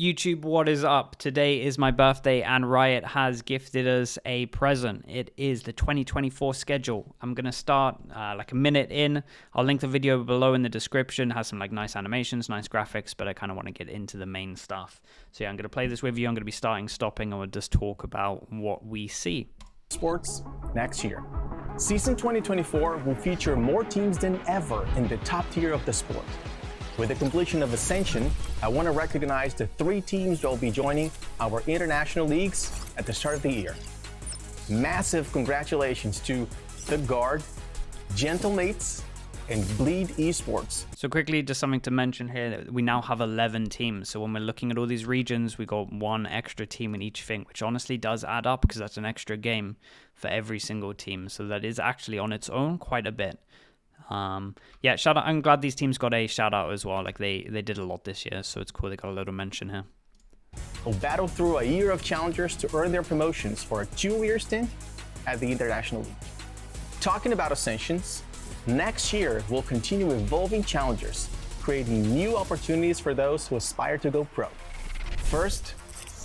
YouTube, what is up? Today is my birthday and Riot has gifted us a present. It is the 2024 schedule. I'm going to start like a minute in. I'll link the video below in the description. It has some like nice animations, nice graphics, but I kind of want to get into the main stuff. So yeah, I'm going to play this with you. I'm going to be starting, stopping, and we'll just talk about what we see. Sports next year. Season 2024 will feature more teams than ever in the top tier of the sport. With the completion of Ascension, I want to recognize the 3 teams that will be joining our international leagues at the start of the year. Massive congratulations to The Guard, Gentlemates, and Bleed Esports. So quickly, just something to mention here, we now have 11 teams. So when we're looking at all these regions, we got 1 extra team in each thing, which honestly does add up because that's an extra game for every single team. So that is actually on its own quite a bit. Yeah, shout out. I'm glad these teams got a shout out as well. Like they did a lot this year, so it's cool they got a little mention here. Will battle through a year of challengers to earn their promotions for a 2-year stint at the International League. Talking about Ascensions, next year we'll continue evolving challengers, creating new opportunities for those who aspire to go pro. First,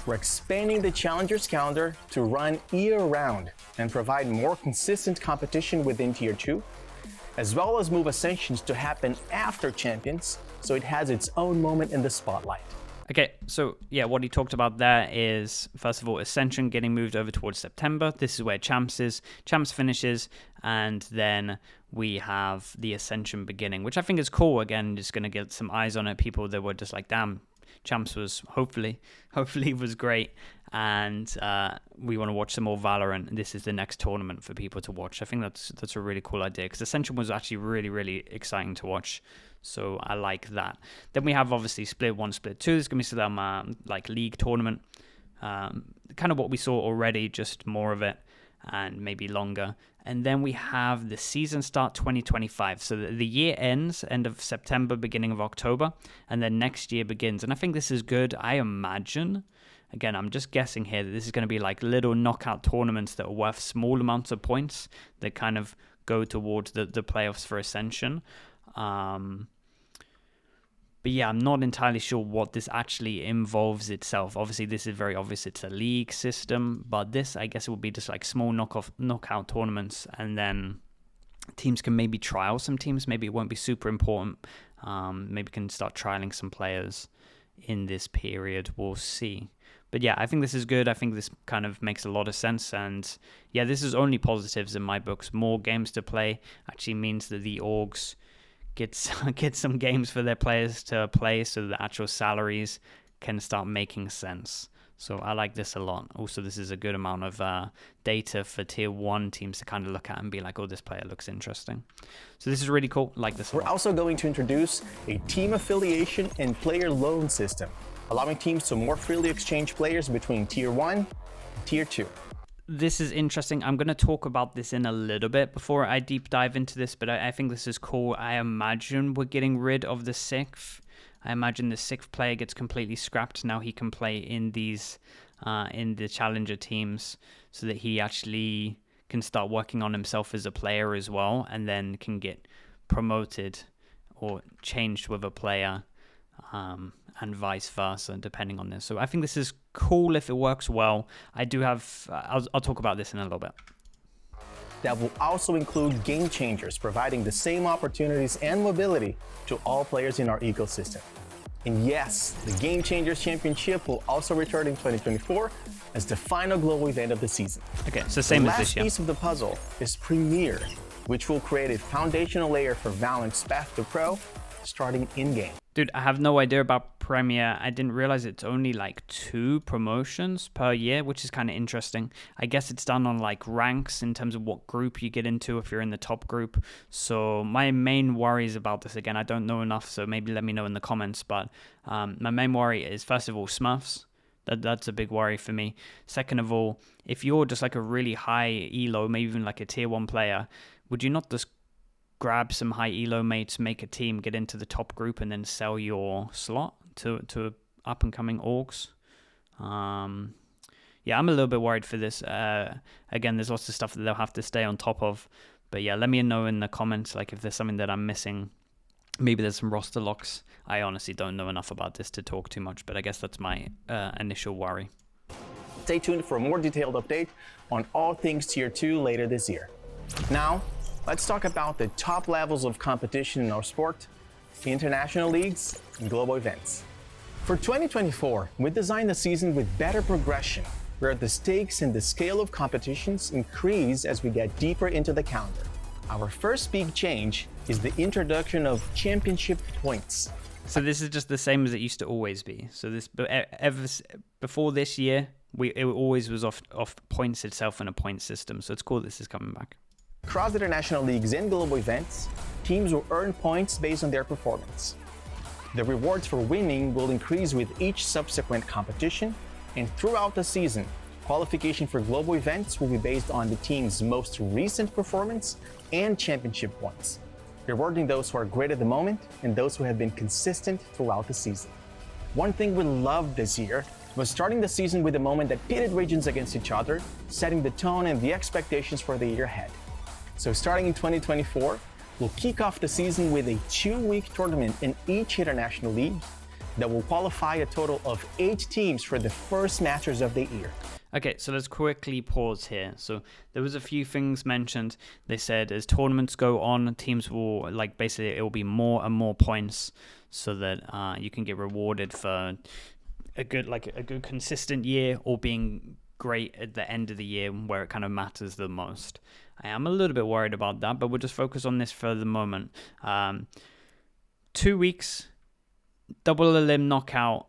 we're expanding the challengers calendar to run year-round and provide more consistent competition within Tier 2. As well as move Ascensions to happen after Champions, so it has its own moment in the spotlight. Okay, so yeah, what he talked about there is, first of all, Ascension getting moved over towards September. This is where Champs is. Champs finishes, and then we have the Ascension beginning, which I think is cool. Again, just going to get some eyes on it. People that were just like, damn, Champs was hopefully was great, and we want to watch some more Valorant. This is the next tournament for people to watch. I think that's a really cool idea because Ascension was actually really exciting to watch, so I like that. Then we have obviously Split 1, Split 2. There's gonna be some like league tournament, kind of what we saw already, just more of it and maybe longer. And then we have the season start 2025. So the year ends end of September, beginning of October, and then next year begins. And I think this is good. I imagine, again, I'm just guessing here, that this is going to be like little knockout tournaments that are worth small amounts of points that kind of go towards the playoffs for Ascension. But yeah, I'm not entirely sure what this actually involves itself. Obviously, this is very obvious. It's a league system, but this, I guess, it will be just like small knockout tournaments, and then teams can maybe trial some teams. Maybe it won't be super important. Maybe can start trialing some players in this period. We'll see. But yeah, I think this is good. I think this kind of makes a lot of sense. And yeah, this is only positives in my books. More games to play actually means that the orgs get some games for their players to play, so the actual salaries can start making sense. So I like this a lot. Also, this is a good amount of data for Tier 1 teams to kind of look at and be like, oh, this player looks interesting. So this is really cool. I like this a lot. We're also going to introduce a team affiliation and player loan system, allowing teams to more freely exchange players between Tier 1 and Tier 2. This is interesting. I'm going to talk about this in a little bit before I deep dive into this, but I think this is cool. I imagine we're getting rid of the 6th. I imagine the 6th player gets completely scrapped. Now he can play in these, in the challenger teams, so that he actually can start working on himself as a player as well, and then can get promoted or changed with a player, and vice versa, depending on this. So I think this is cool if it works well. I do have, I'll talk about this in a little bit. That will also include game changers, providing the same opportunities and mobility to all players in our ecosystem. And yes, the Game Changers Championship will also return in 2024 as the final global event of the season. Okay, so same as this year. The last piece of the puzzle is Premier, which will create a foundational layer for Valorant's path to pro, starting in-game. Dude, I have no idea about Premier. I didn't realize it's only like 2 promotions per year, which is kind of interesting. I guess it's done on like ranks in terms of what group you get into if you're in the top group. So my main worries about this, again, I don't know enough, so maybe let me know in the comments. But my main worry is, first of all, Smurfs. That's a big worry for me. Second of all, if you're just like a really high elo, maybe even like a tier 1 player, would you not just grab some high elo mates, make a team, get into the top group, and then sell your slot to up and coming orgs? Yeah, I'm a little bit worried for this. Again, there's lots of stuff that they'll have to stay on top of. But yeah, let me know in the comments, like if there's something that I'm missing Maybe there's some roster locks. I honestly don't know enough about this to talk too much, but I guess that's my initial worry. Stay tuned for a more detailed update on all things Tier 2 later this year. Now, let's talk about the top levels of competition in our sport, international leagues, and global events. For 2024, we designed the season with better progression, where the stakes and the scale of competitions increase as we get deeper into the calendar. Our first big change is the introduction of championship points. So this is just the same as it used to always be. So this before this year, it always was off points itself in a point system. So it's cool this is coming back. Across international leagues and global events, teams will earn points based on their performance. The rewards for winning will increase with each subsequent competition, and throughout the season, qualification for global events will be based on the team's most recent performance and championship points, rewarding those who are great at the moment and those who have been consistent throughout the season. One thing we loved this year was starting the season with a moment that pitted regions against each other, setting the tone and the expectations for the year ahead. So starting in 2024, we'll kick off the season with a 2-week tournament in each international league that will qualify a total of 8 teams for the first Masters of the year. Okay, so let's quickly pause here. So there was a few things mentioned. They said as tournaments go on, teams will, basically it will be more and more points so that you can get rewarded for a good consistent year or being great at the end of the year where it kind of matters the most. I am a little bit worried about that, but we'll just focus on this for the moment. 2 weeks, double elim knockout,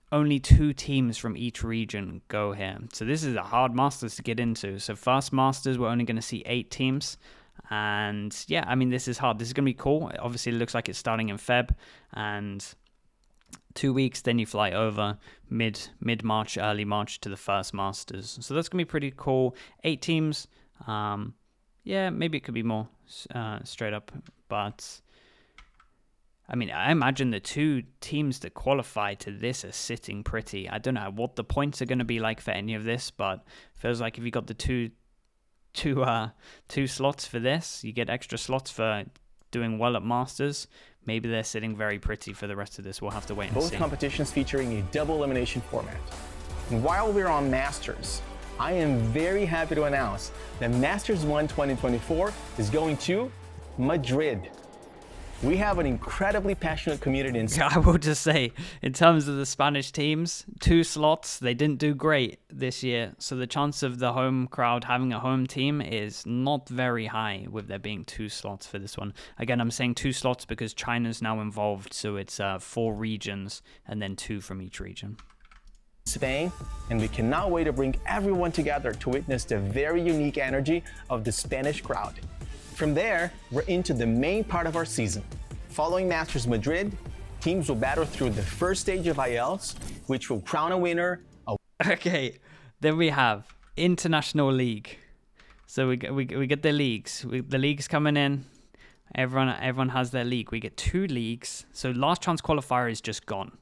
only 2 teams from each region go here. So this is a hard Masters to get into. So first Masters, we're only going to see 8 teams. And yeah, I mean, this is hard. This is going to be cool. Obviously, it looks like it's starting in Feb. And 2 weeks, then you fly over mid-March, early March to the first Masters. So that's going to be pretty cool. 8 teams. Yeah, maybe it could be more straight up. But I mean, I imagine the 2 teams that qualify to this are sitting pretty. I don't know what the points are going to be like for any of this, but it feels like if you got the two slots for this, you get extra slots for doing well at Masters. Maybe they're sitting very pretty for the rest of this. We'll have to wait and see. Both competitions featuring a double elimination format. And while we're on Masters, I am very happy to announce that Masters 1 2024 is going to Madrid. We have an incredibly passionate community in Spain. I will just say, in terms of the Spanish teams, 2 slots, they didn't do great this year. So the chance of the home crowd having a home team is not very high with there being 2 slots for this one. Again, I'm saying 2 slots because China's now involved. So it's 4 regions and then 2 from each region. Spain, and we cannot wait to bring everyone together to witness the very unique energy of the Spanish crowd. From there, we're into the main part of our season. Following Masters Madrid, teams will battle through the first stage of IELTS, which will crown a winner. Okay, then we have International League. So we get the leagues. The leagues coming in. Everyone has their league. We get 2 leagues. So Last Chance Qualifier is just gone.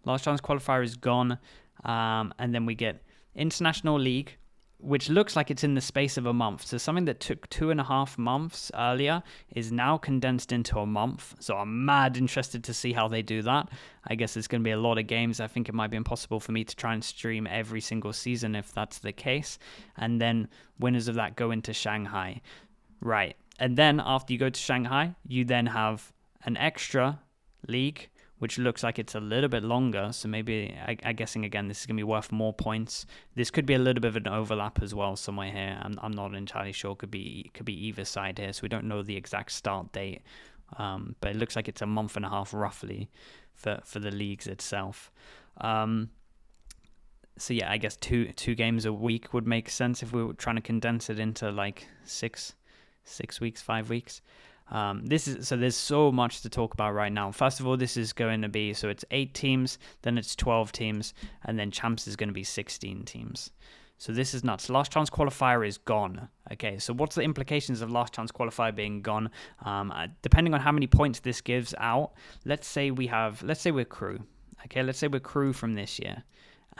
Last Chance Qualifier is gone. And then we get International League, which looks like it's in the space of a month. So something that took 2.5 months earlier is now condensed into a month. So I'm mad interested to see how they do that. I guess there's going to be a lot of games. I think it might be impossible for me to try and stream every single season if that's the case. And then winners of that go into Shanghai. Right. And then after you go to Shanghai, you then have an extra league, which looks like it's a little bit longer. So maybe, I'm guessing again, this is going to be worth more points. This could be a little bit of an overlap as well somewhere here. I'm not entirely sure. Could be either side here. So we don't know the exact start date. But it looks like it's a month and a half roughly for the leagues itself. So yeah, I guess two games a week would make sense if we were trying to condense it into like 6 weeks, 5 weeks. There's so much to talk about right now. First of all, this is going to be, so it's 8 teams, then it's 12 teams, and then Champs is going to be 16 teams. So this is nuts. Last Chance Qualifier is gone. Okay, so what's the implications of Last Chance Qualifier being gone? Depending on how many points this gives out, let's say we're crew. Okay, let's say we're crew from this year,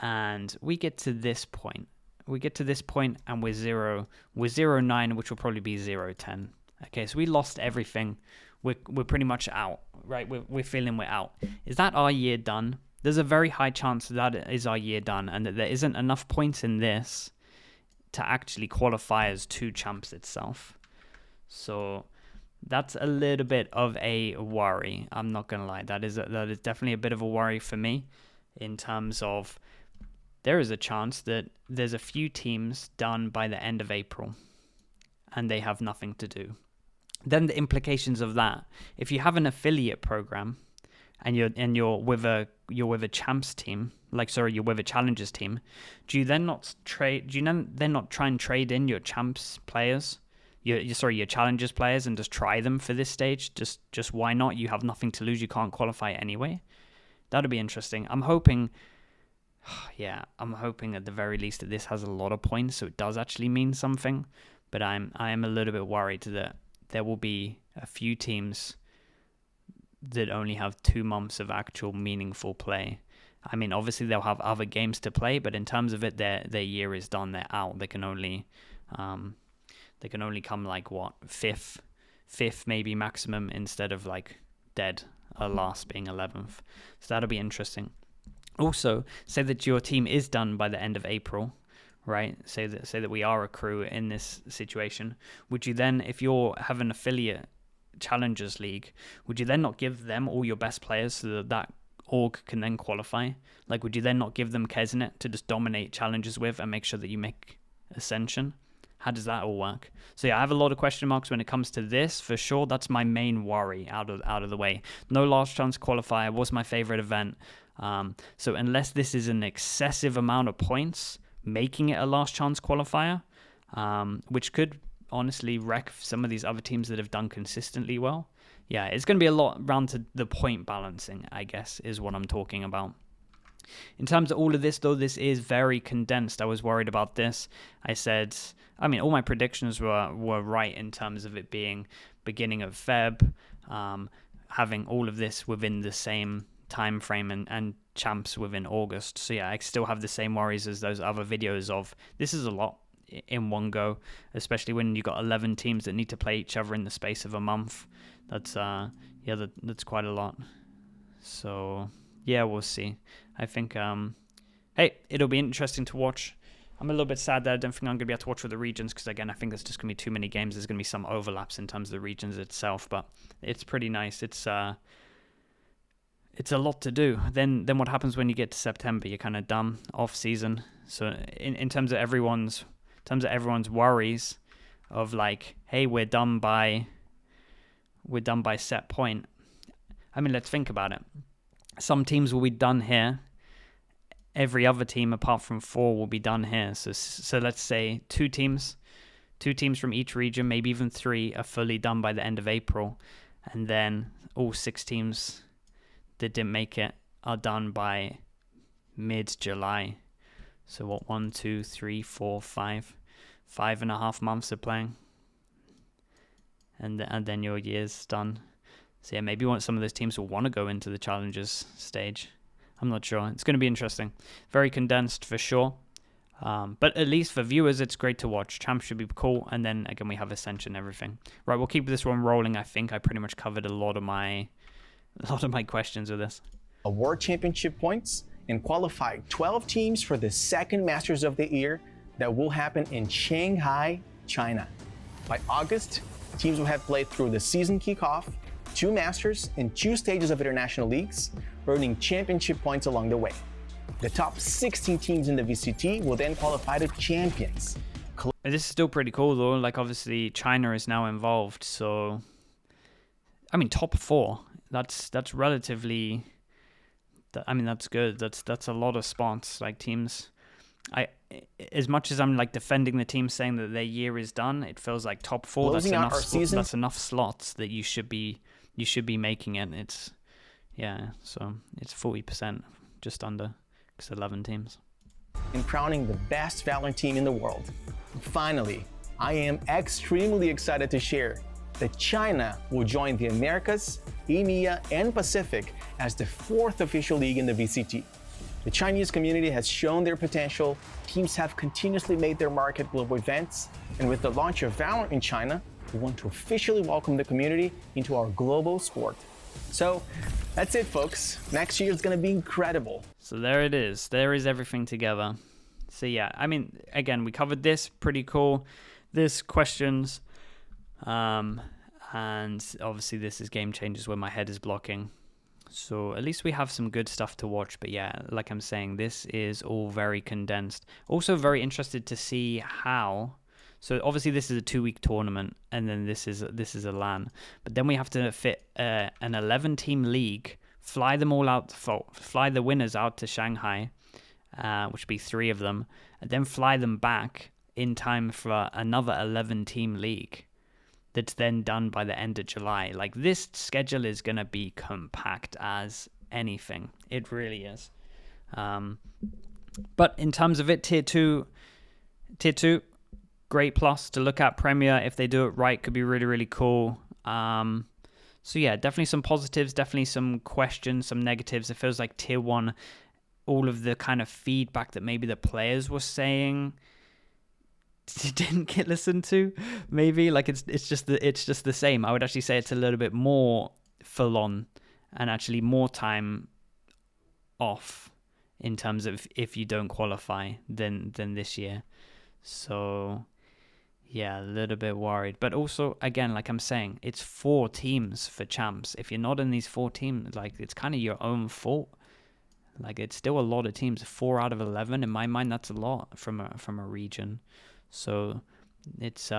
and we get to this point. And we're 0-9, which will probably be 0-10. Okay, so we lost everything. we're pretty much out, right? We're feeling we're out. Is that our year done? There's a very high chance that is our year done, and that there isn't enough points in this to actually qualify as 2 champs itself. So that's a little bit of a worry. I'm not gonna lie. That is definitely a bit of a worry for me, in terms of there is a chance that there's a few teams done by the end of April, and they have nothing to do. Then the implications of that: if you have an affiliate program, and you're with a champs team, you're with a challengers team, do you then not trade? Do you then not try and trade in your champs players? Your challengers players, and just try them for this stage. Just why not? You have nothing to lose. You can't qualify anyway. That'll be interesting. I'm hoping at the very least that this has a lot of points, so it does actually mean something. But I am a little bit worried that there will be a few teams that only have 2 months of actual meaningful play. I mean, obviously they'll have other games to play, but in terms of it, their year is done. They're out. They can only come like what, fifth maybe maximum, instead of like dead last being 11th. So that'll be interesting. Also, say that your team is done by the end of April, right? Say that we are a crew in this situation. Would you then, if you have an affiliate Challengers League, would you then not give them all your best players so that org can then qualify? Like, would you then not give them Kesnet to just dominate challenges with and make sure that you make Ascension? How does that all work? So yeah, I have a lot of question marks when it comes to this, for sure. That's my main worry out of the way. No last chance qualifier was my favorite event. So unless this is an excessive amount of points, making it a last chance qualifier, which could honestly wreck some of these other teams that have done consistently well. Yeah, it's going to be a lot around to the point balancing, I guess, is what I'm talking about. In terms of all of this, though, this is very condensed. I was worried about this. All my predictions were right in terms of it being beginning of Feb, having all of this within the same time frame, and champs within August. So yeah, I still have the same worries as those other videos of this is a lot in one go, especially when you got 11 teams that need to play each other in the space of a month. That's quite a lot. So yeah, we'll see. I think it'll be interesting to watch. I'm a little bit sad that I don't think I'm going to be able to watch with the regions, because again, I think there's just going to be too many games. There's going to be some overlaps in terms of the regions itself, but it's pretty nice. It's a lot to do. Then what happens when you get to September? You're kind of done, off season. So in terms of everyone's worries of like, hey, we're done by set point. I mean, let's think about it. Some teams will be done here. Every other team apart from 4 will be done here. So let's say 2 teams from each region, maybe even 3, are fully done by the end of April, and then all 6 teams that didn't make it are done by mid-July. So what, 1, 2, 3, 4, 5.5 months of playing, and then your year's done. So yeah, maybe some of those teams will want to go into the Challengers stage. I'm not sure. It's going to be interesting. Very condensed for sure. But at least for viewers, it's great to watch. Champs should be cool. And then again, we have Ascension and everything. Right, we'll keep this one rolling. I think I pretty much covered a lot of my questions with this. Award championship points and qualify 12 teams for the second Masters of the Year that will happen in Shanghai, China. By August, teams will have played through the season kickoff, 2 Masters, and 2 stages of international leagues, earning championship points along the way. The top 16 teams in the VCT will then qualify to champions. This is still pretty cool though. Like, obviously China is now involved, so I mean, top 4. That's relatively. That's good. That's a lot of spots. Like, teams. As much as I'm like defending the team, saying that their year is done, it feels like top 4. That's enough slots that you should be making it. So it's 40%, just under, because 11 teams. In crowning the best Valorant team in the world. Finally, I am extremely excited to share that China will join the Americas, EMEA, and Pacific as the 4th official league in the VCT. The Chinese community has shown their potential, teams have continuously made their mark at global events, and with the launch of Valorant in China, we want to officially welcome the community into our global sport. So that's it, folks. Next year is going to be incredible. So there it is. There is everything together. So yeah, I mean, again, we covered this. Pretty cool. This questions. And obviously this is Game Changers where my head is blocking. So at least we have some good stuff to watch. But yeah, like I'm saying, this is all very condensed. Also very interested to see how. So obviously this is a 2-week tournament, and then this is a LAN. But then we have to fit an 11-team league, fly them all out, fly the winners out to Shanghai, which would be 3 of them, and then fly them back in time for another 11-team league. That's then done by the end of July. Like, this schedule is going to be compact as anything. It really is. But in terms of it, tier 2, great plus to look at. Premier, if they do it right, could be really, really cool. So yeah, definitely some positives, definitely some questions, some negatives. It feels like tier 1, all of the kind of feedback that maybe the players were saying didn't get listened to. Maybe like it's just the same. I would actually say it's a little bit more full on and actually more time off in terms of if you don't qualify than this year. So yeah, a little bit worried. But also, again, like I'm saying, it's 4 teams for champs. If you're not in these 4 teams, like, it's kind of your own fault. Like, it's still a lot of teams. 4 out of 11, in my mind, that's a lot from a region. So it's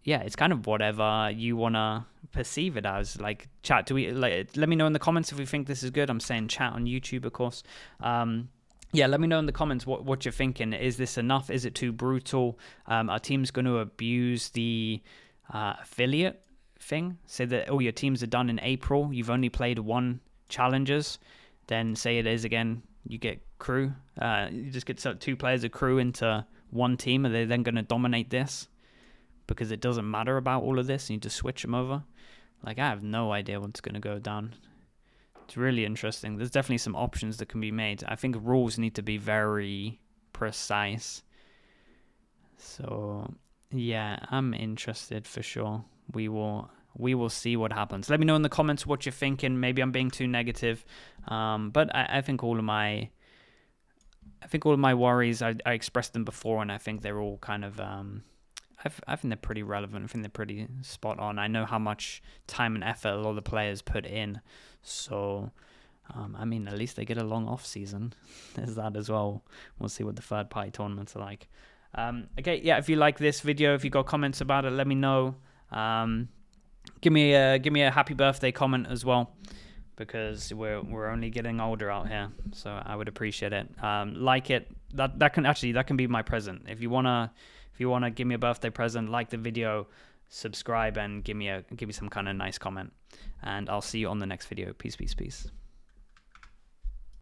it's kind of whatever you wanna perceive it as. Like, chat, let me know in the comments if you think this is good. I'm saying chat on YouTube, of course. Yeah, let me know in the comments what you're thinking. Is this enough? Is it too brutal? Are teams going to abuse the affiliate thing? Say that, oh, your teams are done in April. You've only played 1 challengers. Then say it is again, you get crew. You just get 2 players of crew into 1 team. Are they then going to dominate this? Because it doesn't matter about all of this and you just switch them over? Like, I have no idea what's going to go down. It's really interesting. There's definitely some options that can be made. I think rules need to be very precise. So yeah, I'm interested for sure. We will see what happens. Let me know in the comments what you're thinking. Maybe I'm being too negative, but I think all of my worries, I expressed them before, and I think they're all kind of I think they're pretty relevant. I think they're pretty spot on. I know how much time and effort a lot of the players put in. So, I mean, at least they get a long off season. There's that as well. We'll see what the third-party tournaments are like. Okay, yeah, if you like this video, if you got comments about it, let me know. Give me a happy birthday comment as well, because we're only getting older out here. So I would appreciate it. Like it. That can be my present. If you wanna give me a birthday present, like the video, subscribe, and give me some kind of nice comment. And I'll see you on the next video. Peace, peace, peace.